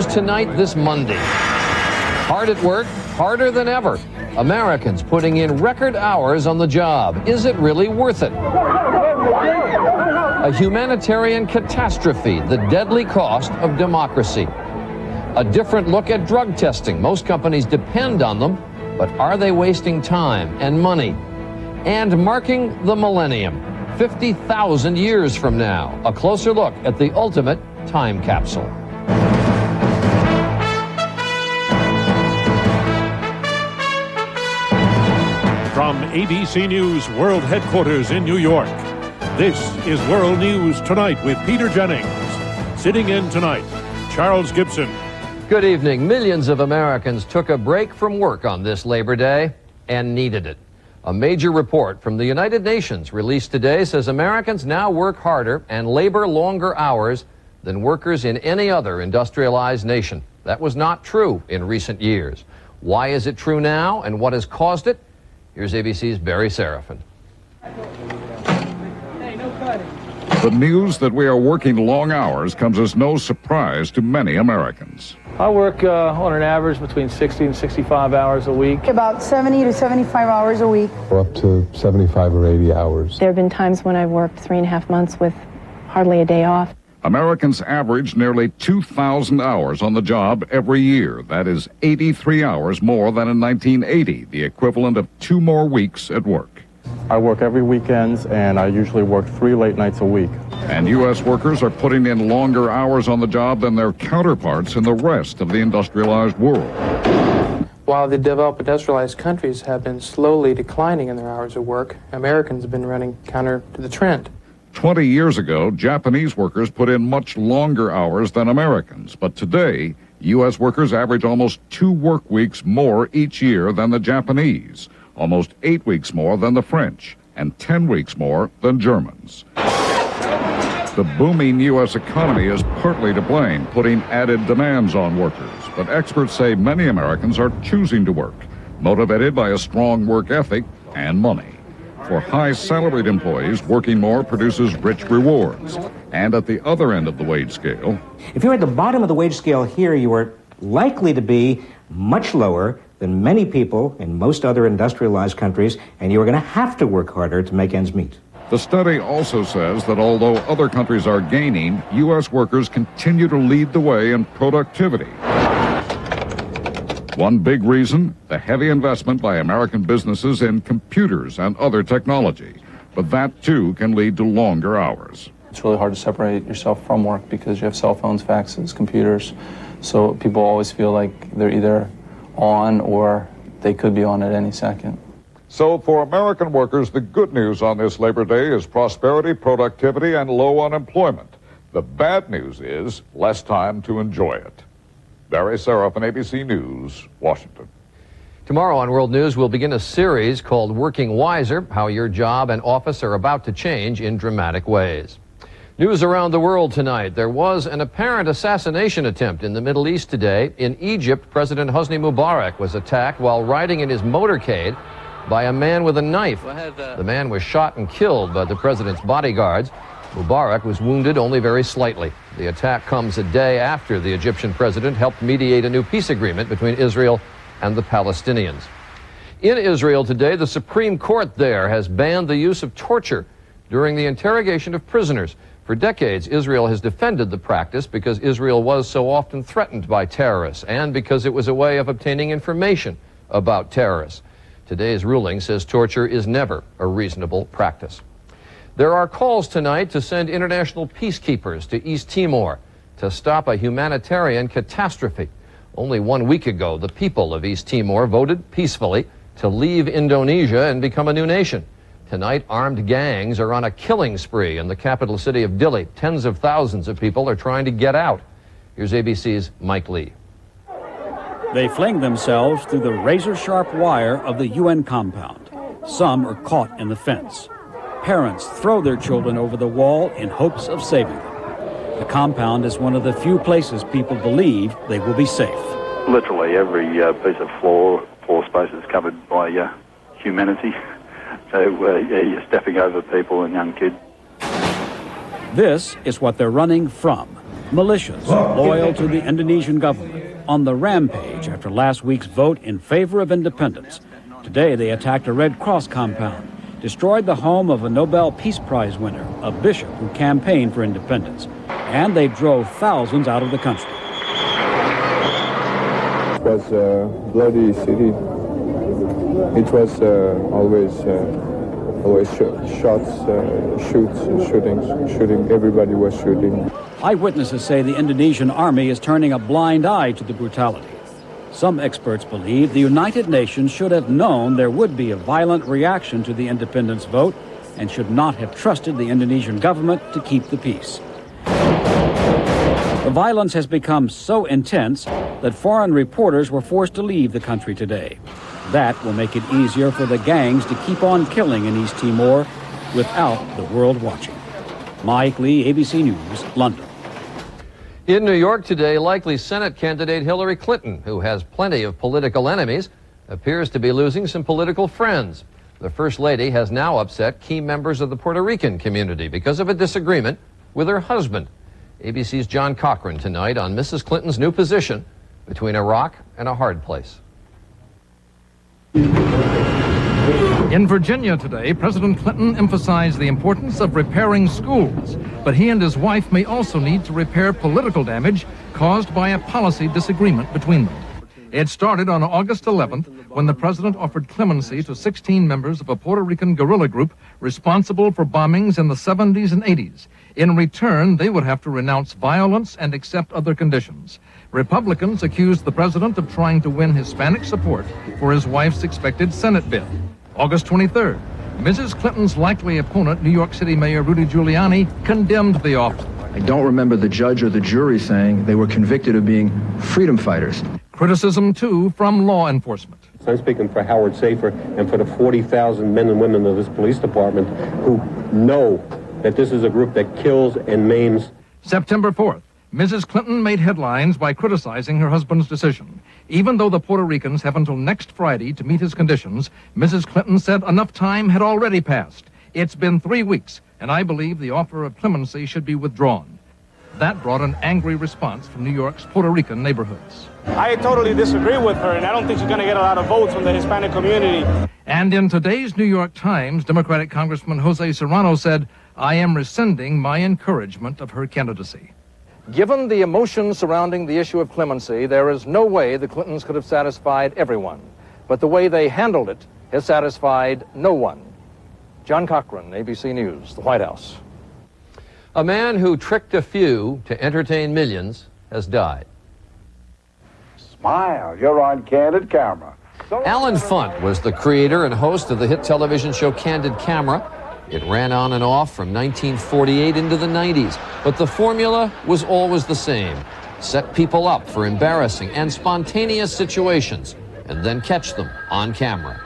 tonight, this Monday. Hard at work, harder than ever. Americans putting in record hours on the job. Is it really worth it? A humanitarian catastrophe, the deadly cost of democracy. A different look at drug testing. Most companies depend on them, but are they wasting time and money? And marking the millennium, 50,000 years from now. A closer look at the ultimate time capsule. From ABC News World Headquarters in New York, this is World News Tonight with Peter Jennings. Sitting in tonight, Charles Gibson. Good evening. Millions of Americans took a break from work on this Labor Day and needed it. A major report from the United Nations released today says Americans now work harder and labor longer hours than workers in any other industrialized nation. That was not true in recent years. Why is it true now, and what has caused it? Here's ABC's Barry Serafin. The news that we are working long hours comes as no surprise to many Americans. I work on an average between 60 and 65 hours a week. About 70 to 75 hours a week. Up to 75 or 80 hours. There have been times when I've worked 3.5 months with hardly a day off. Americans average nearly 2,000 hours on the job every year. That is 83 hours more than in 1980, the equivalent of 2 more weeks at work. I work every weekends, and I usually work 3 late nights a week. And U.S. workers are putting in longer hours on the job than their counterparts in the rest of the industrialized world. While the developed industrialized countries have been slowly declining in their hours of work, Americans have been running counter to the trend. 20 years ago, Japanese workers put in much longer hours than Americans. But today, U.S. workers average almost 2 work weeks more each year than the Japanese, almost 8 weeks more than the French, and 10 weeks more than Germans. The booming U.S. economy is partly to blame, putting added demands on workers. But experts say many Americans are choosing to work, motivated by a strong work ethic and money. For high-salaried employees, working more produces rich rewards. And at the other end of the wage scale... If you're at the bottom of the wage scale here, you are likely to be much lower than many people in most other industrialized countries, and you are going to have to work harder to make ends meet. The study also says that although other countries are gaining, U.S. workers continue to lead the way in productivity. One big reason, the heavy investment by American businesses in computers and other technology. But that, too, can lead to longer hours. It's really hard to separate yourself from work because you have cell phones, faxes, computers. So people always feel like they're either on or they could be on at any second. So for American workers, the good news on this Labor Day is prosperity, productivity, and low unemployment. The bad news is less time to enjoy it. Barry Serafin, ABC News, Washington. Tomorrow on World News, we'll begin a series called Working Wiser, how your job and office are about to change in dramatic ways. News around the world tonight. There was an apparent assassination attempt in the Middle East today. In Egypt, President Hosni Mubarak was attacked while riding in his motorcade by a man with a knife. The man was shot and killed by the president's bodyguards. Mubarak was wounded only very slightly. The attack comes a day after the Egyptian president helped mediate a new peace agreement between Israel and the Palestinians. In Israel today, the Supreme Court there has banned the use of torture during the interrogation of prisoners. For decades, Israel has defended the practice because Israel was so often threatened by terrorists and because it was a way of obtaining information about terrorists. Today's ruling says torture is never a reasonable practice. There are calls tonight to send international peacekeepers to East Timor to stop a humanitarian catastrophe. Only 1 week ago, the people of East Timor voted peacefully to leave Indonesia and become a new nation. Tonight, armed gangs are on a killing spree in the capital city of Dili. Tens of thousands of people are trying to get out. Here's ABC's Mike Lee. They fling themselves through the razor-sharp wire of the UN compound. Some are caught in the fence. Parents throw their children over the wall in hopes of saving them. The compound is one of the few places people believe they will be safe. Literally every piece of floor space is covered by humanity. So you're stepping over people and young kids. This is what they're running from. Militias loyal to the Indonesian government on the rampage after last week's vote in favor of independence. Today they attacked a Red Cross compound, destroyed the home of a Nobel Peace Prize winner, a bishop who campaigned for independence, and they drove thousands out of the country. It was a bloody city. It was always shots, shooting. Everybody was shooting. Eyewitnesses say the Indonesian army is turning a blind eye to the brutality. Some experts believe the United Nations should have known there would be a violent reaction to the independence vote and should not have trusted the Indonesian government to keep the peace. The violence has become so intense that foreign reporters were forced to leave the country today. That will make it easier for the gangs to keep on killing in East Timor without the world watching. Mike Lee, ABC News, London. In New York today, likely Senate candidate Hillary Clinton, who has plenty of political enemies, appears to be losing some political friends. The First Lady has now upset key members of the Puerto Rican community because of a disagreement with her husband. ABC's John Cochran tonight on Mrs. Clinton's new position between a rock and a hard place. In Virginia today, President Clinton emphasized the importance of repairing schools, but he and his wife may also need to repair political damage caused by a policy disagreement between them. It started on August 11th when the president offered clemency to 16 members of a Puerto Rican guerrilla group responsible for bombings in the 70s and 80s. In return, they would have to renounce violence and accept other conditions. Republicans accused the president of trying to win Hispanic support for his wife's expected Senate bill. August 23rd, Mrs. Clinton's likely opponent, New York City Mayor Rudy Giuliani, condemned the offer. I don't remember the judge or the jury saying they were convicted of being freedom fighters. Criticism, too, from law enforcement. I'm speaking for Howard Safer and for the 40,000 men and women of this police department who know that this is a group that kills and maims. September 4th, Mrs. Clinton made headlines by criticizing her husband's decision. Even though the Puerto Ricans have until next Friday to meet his conditions, Mrs. Clinton said enough time had already passed. It's been 3 weeks, and I believe the offer of clemency should be withdrawn. That brought an angry response from New York's Puerto Rican neighborhoods. I totally disagree with her, and I don't think she's going to get a lot of votes from the Hispanic community. And in today's New York Times, Democratic Congressman Jose Serrano said, "I am rescinding my encouragement of her candidacy." Given the emotions surrounding the issue of clemency, there is no way the Clintons could have satisfied everyone. But the way they handled it has satisfied no one. John Cochran, ABC News, the White House. A man who tricked a few to entertain millions has died. Smile, you're on Candid Camera. Alan Funt was the creator and host of the hit television show Candid Camera. It ran on and off from 1948 into the 90s, but the formula was always the same. Set people up for embarrassing and spontaneous situations, and then catch them on camera.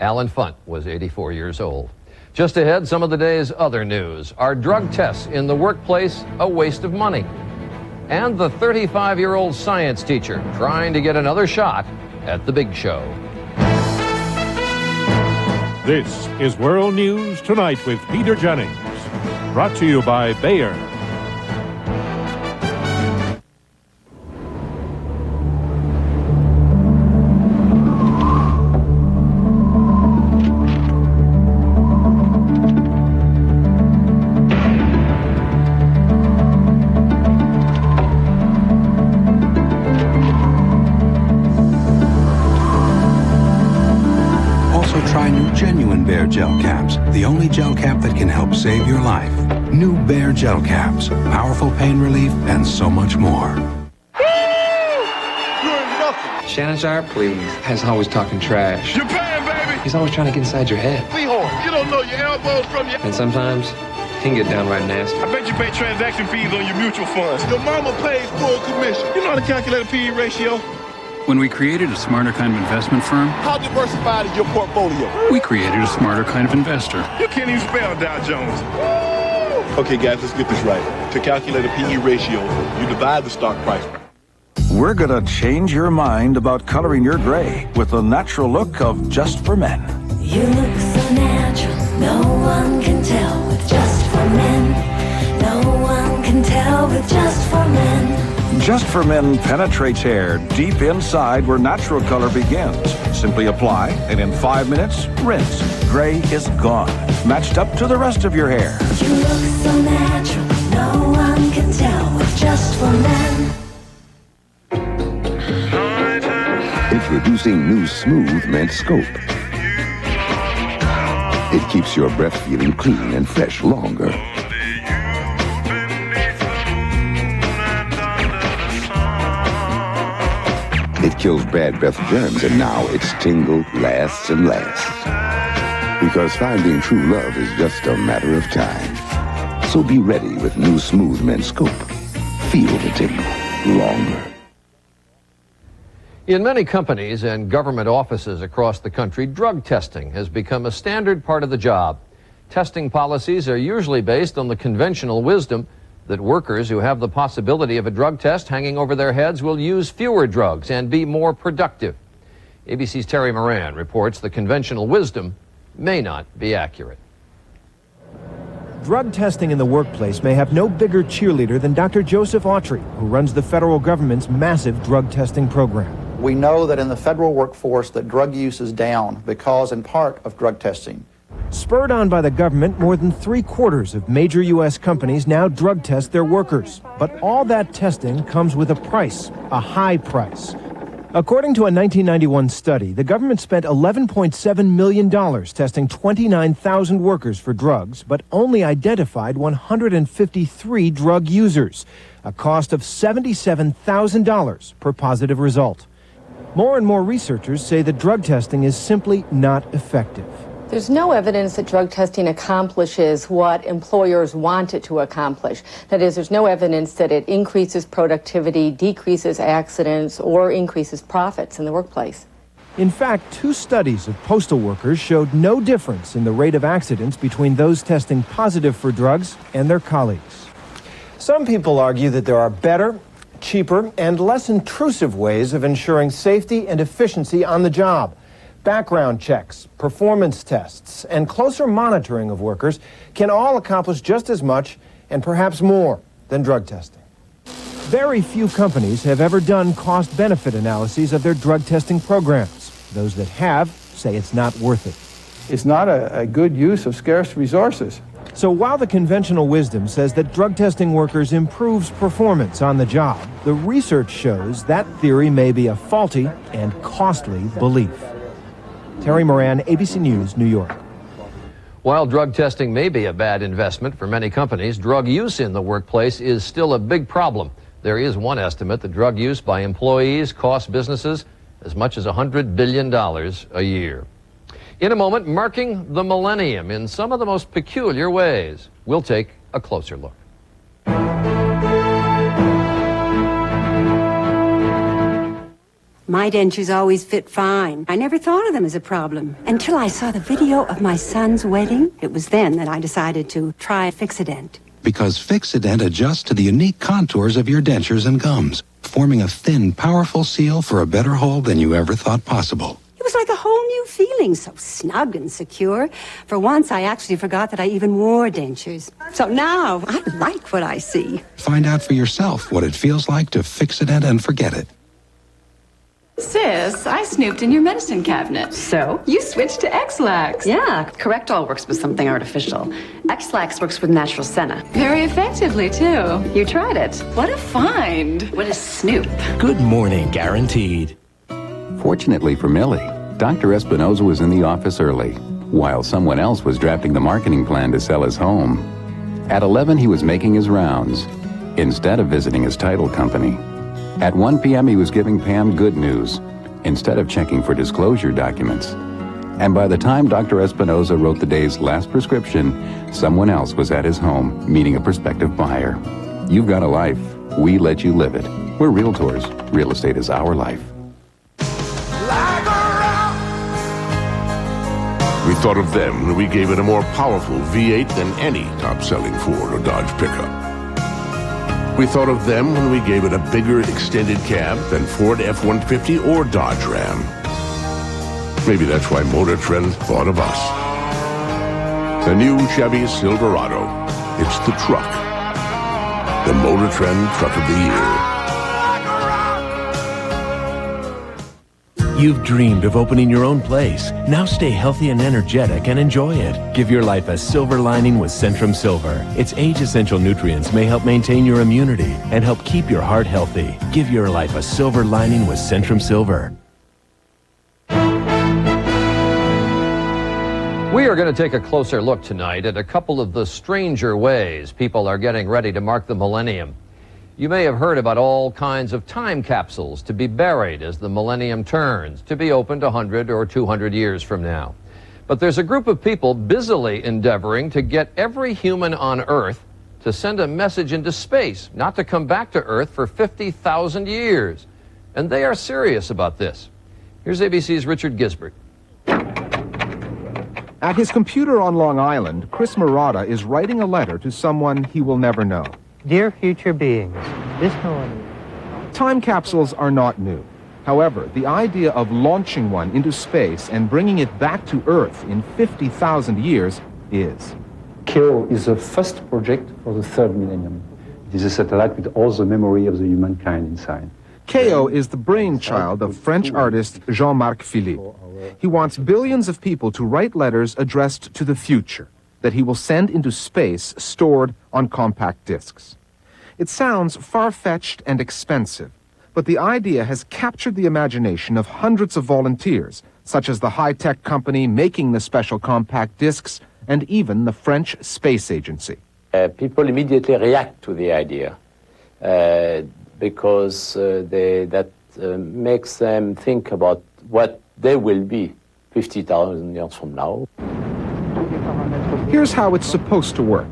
Alan Funt was 84 years old. Just ahead, some of the day's other news. Are drug tests in the workplace a waste of money? And the 35-year-old science teacher trying to get another shot at the big show. This is World News Tonight with Peter Jennings. Brought to you by Bayer. Bayer Gel Caps, the only gel cap that can help save your life. New Bayer Gel Caps, powerful pain relief, and so much more. Shannon Sharp, please. He's always talking trash. You're paying, baby! He's always trying to get inside your head. Seahorse, you don't know your elbows from your... And sometimes, he can get downright nasty. I bet you pay transaction fees on your mutual funds. Your mama pays full commission. You know how to calculate a PE ratio? When we created a smarter kind of investment firm, how diversified is your portfolio? We created a smarter kind of investor. You can't even spell Dow Jones. Okay, guys, let's get this right. To calculate a PE ratio, you divide the stock price. We're gonna change your mind about coloring your gray with the natural look of Just for Men. You look so natural, no one can tell with Just for Men. No one can tell with Just for Men. Just for Men penetrates hair deep inside where natural color begins. Simply apply, and in 5 minutes, rinse. Gray is gone, matched up to the rest of your hair. You look so natural, no one can tell with Just for Men. Introducing new Smooth Mint Scope. It keeps your breath feeling clean and fresh longer. It kills bad breath germs, and now its tingle lasts and lasts. Because finding true love is just a matter of time. So be ready with new Smooth Mint Scope. Feel the tingle longer. In many companies and government offices across the country, drug testing has become a standard part of the job. Testing policies are usually based on the conventional wisdom that workers who have the possibility of a drug test hanging over their heads will use fewer drugs and be more productive. ABC's Terry Moran reports the conventional wisdom may not be accurate. Drug testing in the workplace may have no bigger cheerleader than Dr. Joseph Autry, who runs the federal government's massive drug testing program. We know that in the federal workforce that drug use is down because in part of drug testing. Spurred on by the government, more than 3/4 of major U.S. companies now drug test their workers. But all that testing comes with a price, a high price. According to a 1991 study, the government spent $11.7 million testing 29,000 workers for drugs, but only identified 153 drug users, a cost of $77,000 per positive result. More and more researchers say that drug testing is simply not effective. There's no evidence that drug testing accomplishes what employers want it to accomplish. That is, there's no evidence that it increases productivity, decreases accidents, or increases profits in the workplace. In fact, 2 studies of postal workers showed no difference in the rate of accidents between those testing positive for drugs and their colleagues. Some people argue that there are better, cheaper, and less intrusive ways of ensuring safety and efficiency on the job. Background checks, performance tests, and closer monitoring of workers can all accomplish just as much and perhaps more than drug testing. Very few companies have ever done cost-benefit analyses of their drug testing programs. Those that have say it's not worth it. It's not a good use of scarce resources. So while the conventional wisdom says that drug testing workers improves performance on the job, the research shows that theory may be a faulty and costly belief. Terry Moran, ABC News, New York. While drug testing may be a bad investment for many companies, drug use in the workplace is still a big problem. There is one estimate that drug use by employees costs businesses as much as $100 billion a year. In a moment, marking the millennium in some of the most peculiar ways. We'll take a closer look. My dentures always fit fine. I never thought of them as a problem until I saw the video of my son's wedding. It was then that I decided to try Fixodent. Because Fixodent adjusts to the unique contours of your dentures and gums, forming a thin, powerful seal for a better hold than you ever thought possible. It was like a whole new feeling, so snug and secure. For once, I actually forgot that I even wore dentures. So now, I like what I see. Find out for yourself what it feels like to Fixodent and forget it. Sis, I snooped in your medicine cabinet. So? You switched to X-Lax. Yeah, Correctol works with something artificial. X-Lax works with natural senna. Very effectively, too. You tried it. What a find. What a snoop. Good morning, guaranteed. Fortunately for Millie, Dr. Espinoza was in the office early, while someone else was drafting the marketing plan to sell his home. At 11, he was making his rounds, instead of visiting his title company. At 1 p.m., he was giving Pam good news, instead of checking for disclosure documents. And by the time Dr. Espinoza wrote the day's last prescription, someone else was at his home, meeting a prospective buyer. You've got a life. We let you live it. We're realtors. Real estate is our life. We thought of them when we gave it a more powerful V8 than any top-selling Ford or Dodge pickup. We thought of them when we gave it a bigger extended cab than Ford F-150 or Dodge Ram. Maybe that's why Motor Trend thought of us. The new Chevy Silverado. It's the truck. The Motor Trend Truck of the Year. You've dreamed of opening your own place. Now stay healthy and energetic and enjoy it. Give your life a silver lining with Centrum Silver. Its age-essential nutrients may help maintain your immunity and help keep your heart healthy. Give your life a silver lining with Centrum Silver. We are going to take a closer look tonight at a couple of the stranger ways people are getting ready to mark the millennium. You may have heard about all kinds of time capsules to be buried as the millennium turns, to be opened 100 or 200 years from now. But there's a group of people busily endeavoring to get every human on Earth to send a message into space, not to come back to Earth for 50,000 years. And they are serious about this. Here's ABC's Richard Gisbert. At his computer on Long Island, Chris Murata is writing a letter to someone he will never know. Dear future beings, this millennium. Time capsules are not new. However, the idea of launching one into space and bringing it back to Earth in 50,000 years is. KEO is the first project for the third millennium. It is a satellite with all the memory of the humankind inside. KEO is the brainchild of French artist Jean-Marc Philippe. He wants billions of people to write letters addressed to the future that he will send into space stored on compact discs. It sounds far-fetched and expensive, but the idea has captured the imagination of hundreds of volunteers, such as the high-tech company making the special compact discs and even the French Space Agency. People immediately react to the idea because that makes them think about what they will be 50,000 years from now. Here's how it's supposed to work.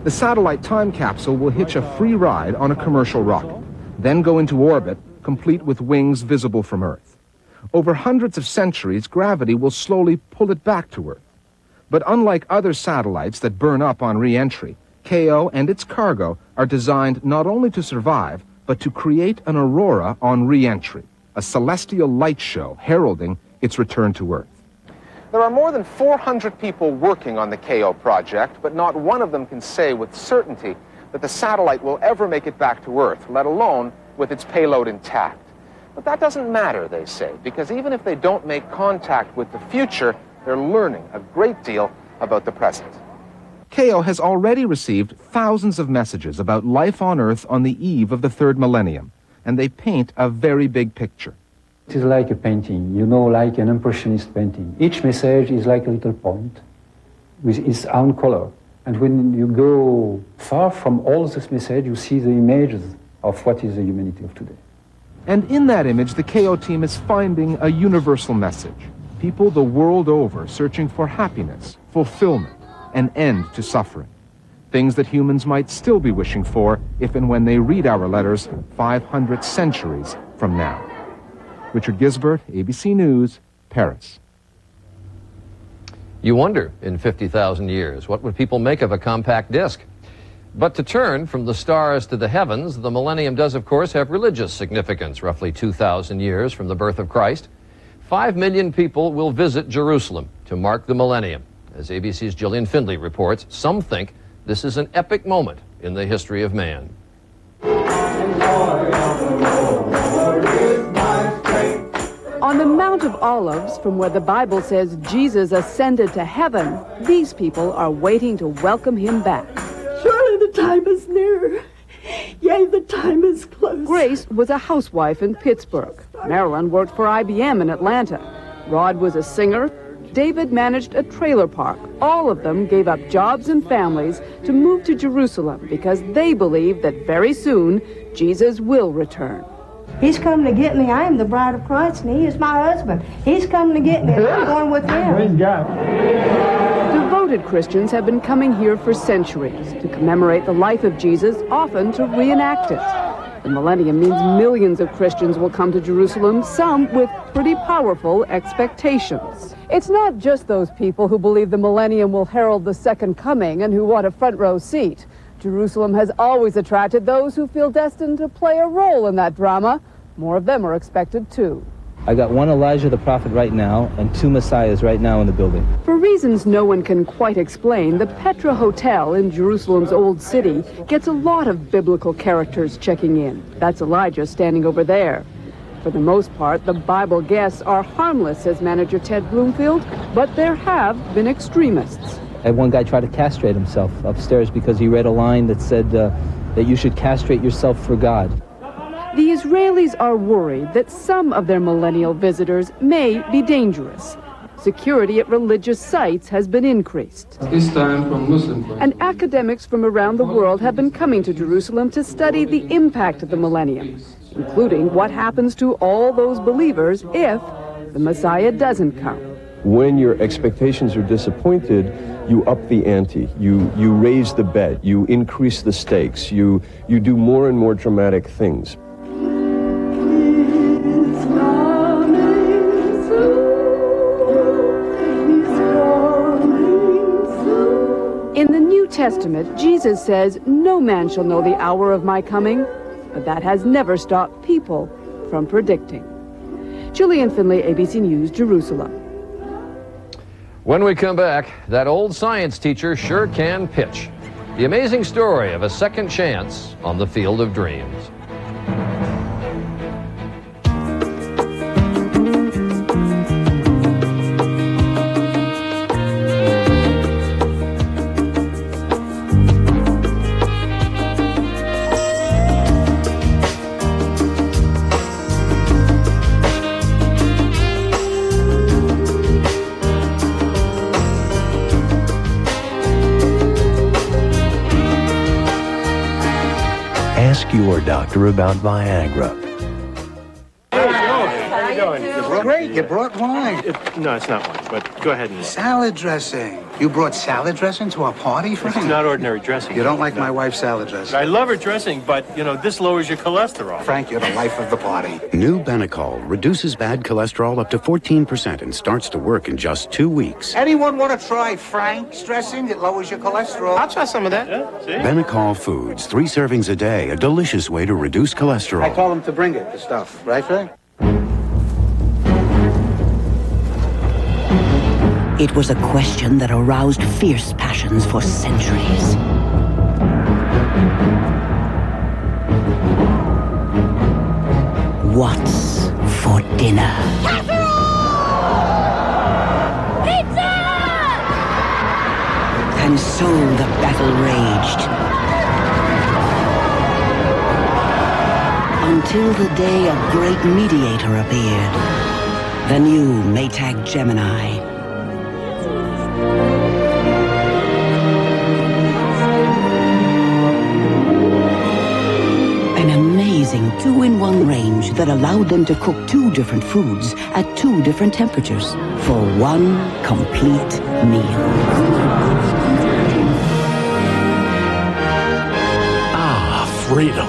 The satellite time capsule will hitch a free ride on a commercial rocket, then go into orbit, complete with wings visible from Earth. Over hundreds of centuries, gravity will slowly pull it back to Earth. But unlike other satellites that burn up on re-entry, KEO and its cargo are designed not only to survive, but to create an aurora on re-entry, a celestial light show heralding its return to Earth. There are more than 400 people working on the KEO project, but not one of them can say with certainty that the satellite will ever make it back to Earth, let alone with its payload intact. But that doesn't matter, they say, because even if they don't make contact with the future, they're learning a great deal about the present. KEO has already received thousands of messages about life on Earth on the eve of the third millennium, and they paint a very big picture. It is like a painting, you know, like an impressionist painting. Each message is like a little point with its own color. And when you go far from all this message, you see the images of what is the humanity of today. And in that image, the KEO team is finding a universal message. People the world over searching for happiness, fulfillment, an end to suffering. Things that humans might still be wishing for if and when they read our letters 500 centuries from now. Richard Gisbert, ABC News, Paris. You wonder, in 50,000 years, what would people make of a compact disc? But to turn from the stars to the heavens, the millennium does, of course, have religious significance, roughly 2,000 years from the birth of Christ. 5 million people will visit Jerusalem to mark the millennium. As ABC's Gillian Findley reports, some think this is an epic moment in the history of man. On the Mount of Olives, from where the Bible says Jesus ascended to heaven, these people are waiting to welcome him back. Surely the time is near. Yea, the time is close. Grace was a housewife in Pittsburgh. Marilyn worked for IBM in Atlanta. Rod was a singer. David managed a trailer park. All of them gave up jobs and families to move to Jerusalem because they believe that very soon Jesus will return. He's coming to get me. I am the bride of Christ, and he is my husband. He's coming to get me, and I'm going with him. Praise God. Devoted Christians have been coming here for centuries to commemorate the life of Jesus, often to reenact it. The millennium means millions of Christians will come to Jerusalem, some with pretty powerful expectations. It's not just those people who believe the millennium will herald the second coming and who want a front row seat. Jerusalem has always attracted those who feel destined to play a role in that drama. More of them are expected too. I got one Elijah the prophet right now and two Messiahs right now in the building. For reasons no one can quite explain, the Petra Hotel in Jerusalem's Old City gets a lot of biblical characters checking in. That's Elijah standing over there. For the most part, the Bible guests are harmless, says manager Ted Bloomfield, but there have been extremists. I had one guy try to castrate himself upstairs because he read a line that said that you should castrate yourself for God. The Israelis are worried that some of their millennial visitors may be dangerous. Security at religious sites has been increased. This time from Muslim point. And academics from around the world have been coming to Jerusalem to study the impact of the millennium, including what happens to all those believers if the Messiah doesn't come. When your expectations are disappointed, you up the ante, you raise the bet, you increase the stakes, you do more and more dramatic things. In the New Testament, Jesus says, "No man shall know the hour of my coming," but that has never stopped people from predicting. Gillian Finley, ABC News, Jerusalem. When we come back, that old science teacher sure can pitch. The amazing story of a second chance on the field of dreams. Ask your doctor about Viagra. How you doing? Great, you brought wine. No, it's not wine, but go ahead and eat. Salad dressing. You brought salad dressing to our party, Frank? It's not ordinary dressing. You don't like my wife's salad dressing? I love her dressing, but, this lowers your cholesterol. Frank, you're the life of the party. New Benecol reduces bad cholesterol up to 14% and starts to work in just 2 weeks. Anyone want to try Frank's dressing? It lowers your cholesterol. I'll try some of that. Yeah, see? Benecol Foods, 3 servings a day, a delicious way to reduce cholesterol. I told him to bring it, the stuff. Right, Frank? It was a question that aroused fierce passions for centuries. What's for dinner? Pizza! And so the battle raged. Until the day a great mediator appeared. The new Maytag Gemini. An amazing 2-in-1 range that allowed them to cook 2 different foods at 2 different temperatures for one complete meal. Ah, freedom.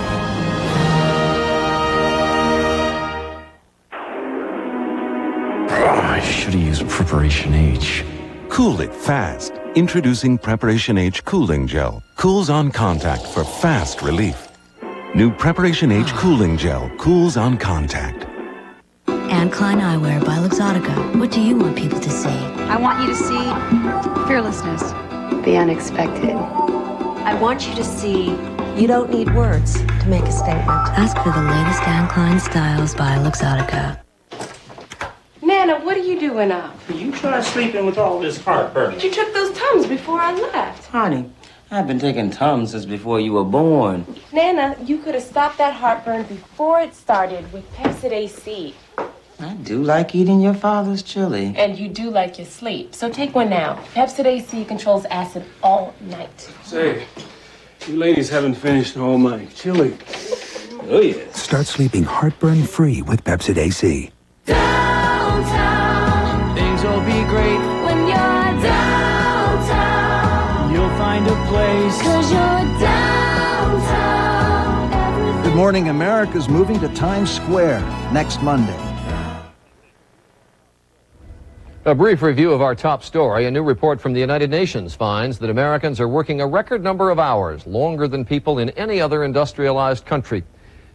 I should have used Preparation H. Cool it fast. Introducing Preparation H Cooling Gel. Cools on contact for fast relief. New Preparation H Cooling Gel cools on contact. Anne Klein Eyewear by Luxottica. What do you want people to see? I want you to see fearlessness. The unexpected. I want you to see you don't need words to make a statement. Ask for the latest Anne Klein styles by Luxottica. Nana, what are you doing up? You try sleeping with all this heartburn. You took those Tums before I left. Honey, I've been taking Tums since before you were born. Nana, you could have stopped that heartburn before it started with Pepsid AC. I do like eating your father's chili. And you do like your sleep. So take one now. Pepsid AC controls acid all night. Say, you ladies haven't finished all my chili. Oh, yeah. Start sleeping heartburn-free with Pepsid AC. Downtown, things will be great when you're downtown. You'll find a place, 'cause you're downtown. Good Morning America's moving to Times Square next Monday. A brief review of our top story. A new report from the United Nations finds that Americans are working a record number of hours, longer than people in any other industrialized country.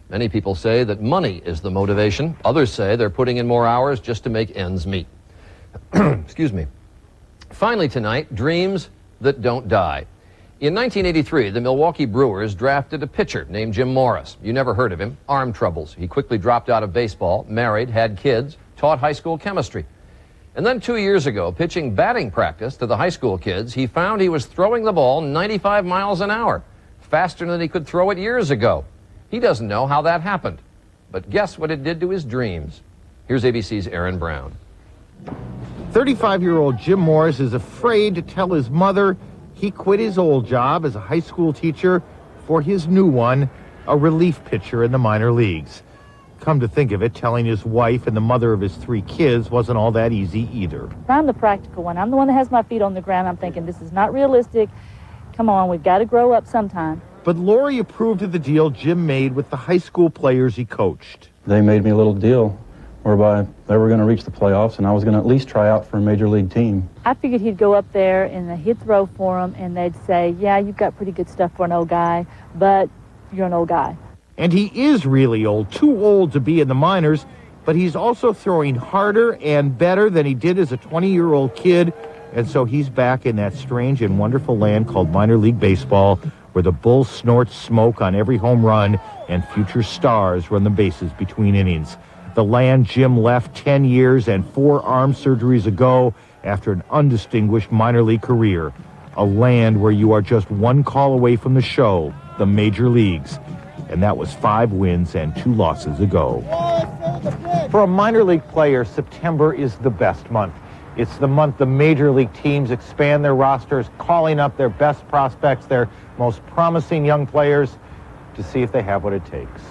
Many people say that money is the motivation. Others say they're putting in more hours just to make ends meet. Excuse me. Finally tonight, dreams that don't die. In 1983, the Milwaukee Brewers drafted a pitcher named Jim Morris. You never heard of him. Arm troubles. He quickly dropped out of baseball, married, had kids, taught high school chemistry. And then 2 years ago, pitching batting practice to the high school kids, he found he was throwing the ball 95 miles an hour, faster than he could throw it years ago. He doesn't know how that happened. But guess what it did to his dreams? Here's ABC's Aaron Brown. 35-year-old Jim Morris is afraid to tell his mother he quit his old job as a high school teacher for his new one, a relief pitcher in the minor leagues. Come to think of it, telling his wife and the mother of his 3 kids wasn't all that easy either. I'm the practical one. I'm the one that has my feet on the ground. I'm thinking, this is not realistic. Come on, we've got to grow up sometime. But Lori approved of the deal Jim made with the high school players he coached. They made me a little deal whereby they were going to reach the playoffs and I was going to at least try out for a major league team. I figured he'd go up there and he'd throw for them and they'd say, yeah, you've got pretty good stuff for an old guy, but you're an old guy. And he is really old, too old to be in the minors, but he's also throwing harder and better than he did as a 20-year-old kid. And so he's back in that strange and wonderful land called minor league baseball, where the bull snorts smoke on every home run and future stars run the bases between innings. The land Jim left 10 years and 4 arm surgeries ago after an undistinguished minor league career. A land where you are just one call away from the show, the major leagues. And that was 5 wins and 2 losses ago. For a minor league player, September is the best month. It's the month the major league teams expand their rosters, calling up their best prospects, their most promising young players, to see if they have what it takes.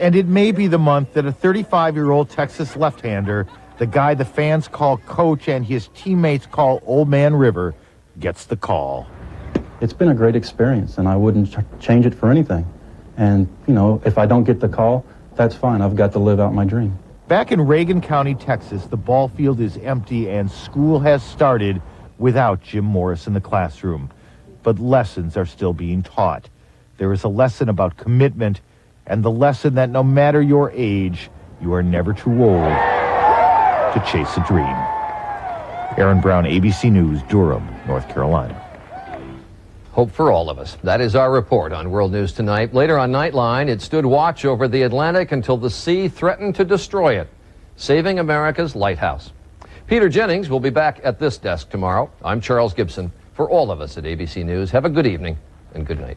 And it may be the month that a 35-year-old Texas left-hander, the guy the fans call Coach and his teammates call Old Man River, gets the call. It's been a great experience, and I wouldn't change it for anything. And, you know, if I don't get the call, that's fine. I've got to live out my dream. Back in Reagan County, Texas, the ball field is empty and school has started without Jim Morris in the classroom. But lessons are still being taught. There is a lesson about commitment and the lesson that no matter your age, you are never too old to chase a dream. Aaron Brown, ABC News, Durham, North Carolina. Hope for all of us. That is our report on World News Tonight. Later on Nightline, it stood watch over the Atlantic until the sea threatened to destroy it, saving America's lighthouse. Peter Jennings will be back at this desk tomorrow. I'm Charles Gibson. For all of us at ABC News, have a good evening and good night.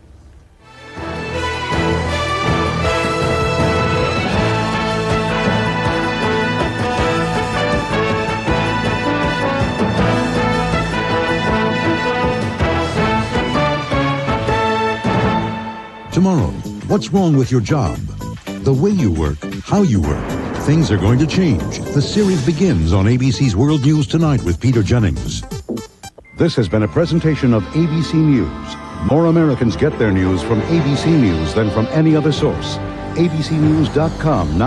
Tomorrow, what's wrong with your job? The way you work, how you work. Things are going to change. The series begins on ABC's World News Tonight with Peter Jennings. This has been a presentation of ABC News. More Americans get their news from ABC News than from any other source. abcnews.com now.